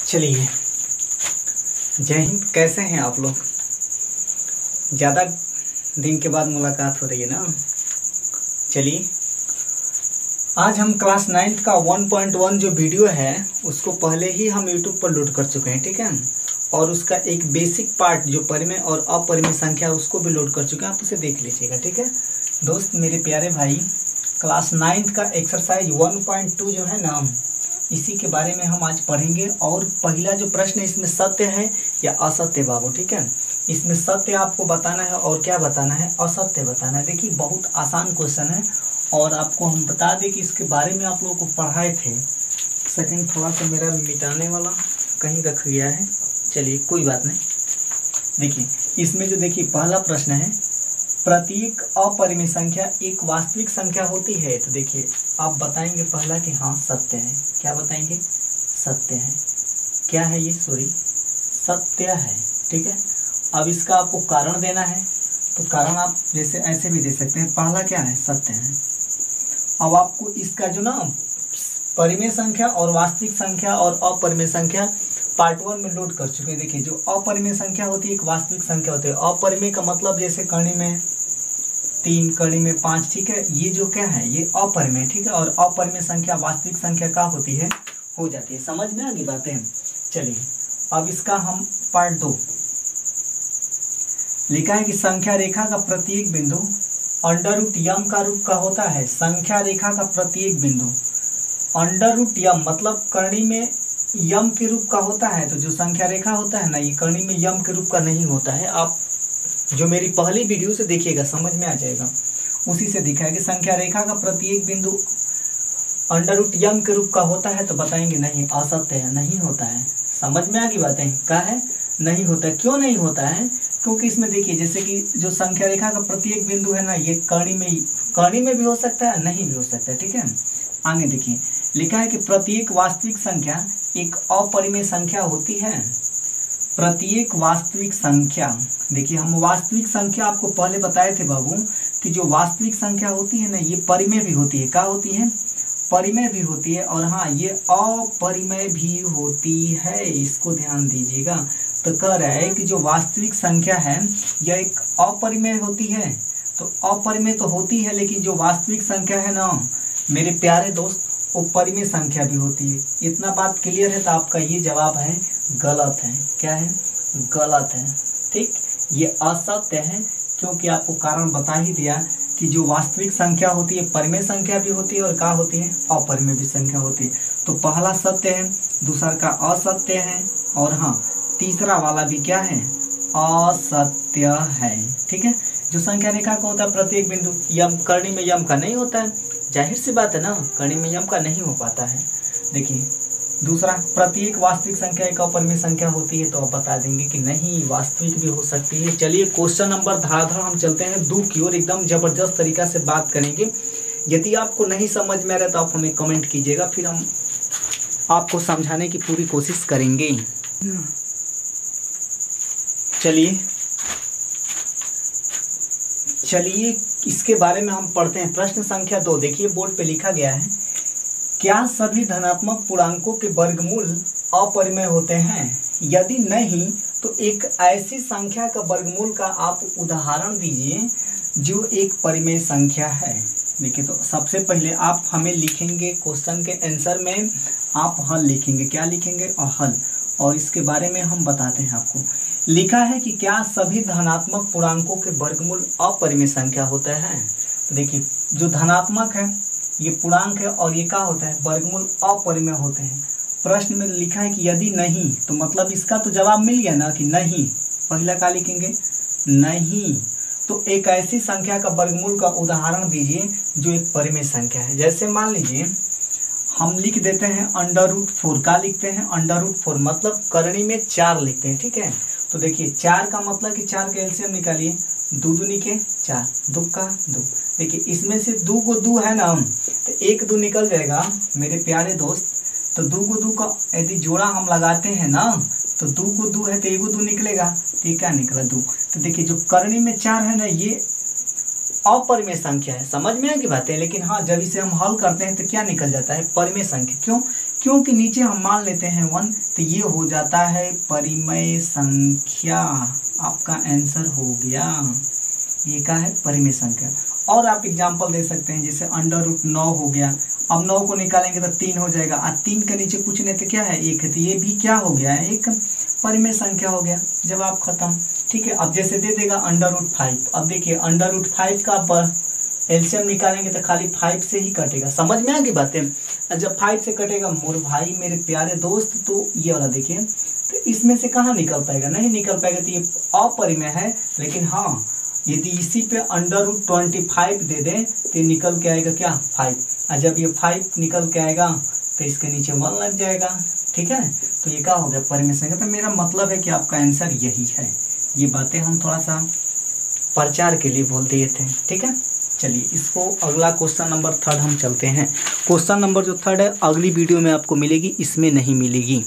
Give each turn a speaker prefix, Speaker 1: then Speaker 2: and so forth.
Speaker 1: चलिए, जय हिंद। कैसे हैं आप लोग? ज़्यादा दिन के बाद मुलाकात हो रही है ना। चलिए, आज हम क्लास 9th का 1.1 जो वीडियो है उसको पहले ही हम यूट्यूब पर लोड कर चुके हैं, ठीक है। और उसका एक बेसिक पार्ट जो परिमेय और अपरिमेय संख्या उसको भी लोड कर चुके हैं, आप उसे देख लीजिएगा, ठीक है। दोस्त मेरे प्यारे भाई, क्लास 9th का एक्सरसाइज 1.2 जो है ना, इसी के बारे में हम आज पढ़ेंगे। और पहला जो प्रश्न है इसमें सत्य है या असत्य बाबू, ठीक है। इसमें सत्य आपको बताना है और क्या बताना है, असत्य बताना है। देखिए बहुत आसान क्वेश्चन है और आपको हम बता दें कि इसके बारे में आप लोगों को पढ़ाए थे। सेकंड थोड़ा सा मेरा मिटाने वाला कहीं रख गया है, चलिए कोई बात नहीं। देखिए इसमें जो देखिए पहला प्रश्न है, प्रत्येक अपरिमेय संख्या एक वास्तविक संख्या होती है। तो देखिए आप बताएंगे पहला कि हाँ सत्य है। क्या बताएंगे? सत्य है। क्या है ये? सॉरी, सत्य है, ठीक है। अब इसका आपको कारण देना है, तो कारण आप जैसे ऐसे भी दे सकते हैं। पहला क्या है? सत्य है। अब आपको इसका जो ना परिमेय संख्या और वास्तविक संख्या और अपरिमेय संख्या पार्ट 1 में लोड कर चुके हैं। देखिए जो अपरिमेय संख्या होती है एक वास्तविक संख्या होती है। अपरिमेय का मतलब जैसे कड़ी में 3, कड़ी में 5, ठीक है। ये जो क्या है, ये अपरिमेय, ठीक है। और अपरिमेय संख्या वास्तविक संख्या का होती है, हो जाती है। समझ में आ गई बातें? चलिए अब इसका हम पार्ट 2 लिखा है कि संख्या रेखा का प्रत्येक बिंदु अंडर रूट यम का रूप का होता है। संख्या रेखा का प्रत्येक बिंदु अंडर रूट यम मतलब करनी में यम के रूप का होता है। तो जो संख्या रेखा होता है ना, ये करनी में यम के रूप का नहीं होता है। आप जो मेरी पहली वीडियो से देखिएगा समझ में आ जाएगा, उसी से दिखा है कि संख्या रेखा का प्रत्येक बिंदु अंडर रूट यम के रूप का होता है। तो बताएंगे नहीं, असत्य है, नहीं होता है। समझ में आ गई बातें? क्या है? नहीं होता है। क्यों नहीं होता है? क्योंकि इसमें देखिए जैसे कि जो संख्या रेखा का प्रत्येक बिंदु है ना, ये कर्ण में भी हो सकता है, नहीं भी हो सकता है, ठीक है। आगे देखिए लिखा है कि प्रत्येक वास्तविक संख्या एक अपरिमेय संख्या होती है। प्रत्येक वास्तविक संख्या, देखिए हम वास्तविक संख्या आपको पहले बताए थे बाबू कि जो वास्तविक संख्या होती है ना, ये परिमेय भी होती है। क्या होती है? परिमेय भी होती है। और हाँ, ये अपरिमेय भी होती है, इसको ध्यान दीजिएगा। तो कह रहा है कि जो वास्तविक संख्या है यह एक अपरिमेय होती है। तो अपरिमेय तो होती है, लेकिन जो वास्तविक संख्या है ना मेरे प्यारे दोस्त, वो परिमेय संख्या भी होती है। इतना बात क्लियर है? तो आपका ये जवाब है गलत है। क्या है? गलत है, ठीक। ये असत्य है, क्योंकि आपको कारण बता ही दिया कि जो वास्तविक संख्या होती है परिमेय संख्या भी होती है और क्या होती है, अपरिमेय भी संख्या होती है। तो पहला सत्य है, दूसरा का असत्य है, और हाँ तीसरा वाला भी क्या है, असत्य है, ठीक है। जो संख्या रेखा का होता है प्रत्येक बिंदु यम, करनी में यम का नहीं होता है। जाहिर सी बात है ना, करनी में यम का नहीं हो पाता है। देखिए दूसरा, प्रत्येक वास्तविक संख्या एक अपरिमेय संख्या होती है। तो आप बता देंगे कि नहीं, वास्तविक भी हो सकती है। चलिए क्वेश्चन नंबर धड़ाधड़ हम चलते हैं 2 की ओर, एकदम जबरदस्त तरीका से बात करेंगे। यदि आपको नहीं समझ में आ रहा तो आप हमें कमेंट कीजिएगा, फिर हम आपको समझाने की पूरी कोशिश करेंगे। चलिए इसके बारे में हम पढ़ते हैं। प्रश्न संख्या 2 देखिए बोर्ड पे लिखा गया है, क्या सभी धनात्मक पूर्णांकों के वर्गमूल अपरिमेय होते हैं? यदि नहीं तो एक ऐसी संख्या का वर्गमूल का आप उदाहरण दीजिए जो एक परिमेय संख्या है। देखिए तो सबसे पहले आप हमें लिखेंगे क्वेश्चन के आंसर में आप हल लिखेंगे। क्या लिखेंगे? हल। और इसके बारे में हम बताते हैं आपको। लिखा है कि क्या सभी धनात्मक पूर्णांकों के वर्गमूल अपरिमेय संख्या होता है? तो देखिए जो धनात्मक है ये पूर्णांक है, और ये क्या होता है, वर्गमूल अपरिमेय होते हैं। प्रश्न में लिखा है कि यदि नहीं, तो मतलब इसका तो जवाब मिल गया ना कि नहीं। पहला क्या लिखेंगे? नहीं। तो एक ऐसी संख्या का वर्गमूल का उदाहरण दीजिए जो एक परिमेय संख्या है। जैसे मान लीजिए हम लिख देते हैं अंडर रूट 4। का लिखते हैं? अंडर रूट 4 मतलब करनी में 4 लिखते हैं, ठीक है। तो देखिए 4 का मतलब कि 4 के एलसीएम निकालिए, 2 दूनी के 4, 2 का 2। देखिए इसमें से 2 को 2 है ना, तो 1 2 निकल जाएगा मेरे प्यारे दोस्त। तो 2 को 2 का यदि जोड़ा हम लगाते हैं ना, तो 2 को 2 है तो 1 2 निकलेगा, तो ये क्या निकला 2। तो देखिए जो करनी में 4 है ना, ये अपरिमेय संख्या है। समझ में आ गई बातें? लेकिन हाँ जब इसे हम हल करते हैं तो क्या निकल जाता है, परिमेय संख्या। क्यों? क्योंकि नीचे हम मान लेते हैं 1, तो ये हो जाता है परिमेय संख्या। आपका आंसर हो गया, ये क्या है, परिमेय संख्या। और आप एग्जाम्पल दे सकते हैं, जैसे √9 हो गया। अब 9 को निकालेंगे तो 3 हो जाएगा, और 3 के नीचे कुछ नहीं तो क्या है, 1 है, तो ये भी क्या हो गया है, एक परिमेय संख्या हो गया। जवाब खत्म। ठीक है, अब जैसे दे देगा √5। अब देखिए √5 का एलसीएम निकालेंगे तो खाली 5 से ही कटेगा। समझ में आ गई बातें। जब 5 से कटेगा मोर भाई मेरे प्यारे दोस्त, तो ये वाला देखिए, तो इसमें से कहाँ निकल पाएगा, नहीं निकल पाएगा, तो ये अपरिमेय है। लेकिन हाँ, यदि इसी पे √25 दे दें तो निकल के आएगा क्या, 5। और जब ये 5 निकल के आएगा तो इसके नीचे 1 लग जाएगा। ठीक है, तो ये क्या हो गया, परिमेय संख्या। तो मेरा मतलब है कि आपका आंसर यही है। ये बातें हम थोड़ा सा प्रचार के लिए बोल दिए थे। ठीक है, चलिए इसको अगला क्वेश्चन नंबर 3 हम चलते हैं। क्वेश्चन नंबर जो 3 है अगली वीडियो में आपको मिलेगी, इसमें नहीं मिलेगी।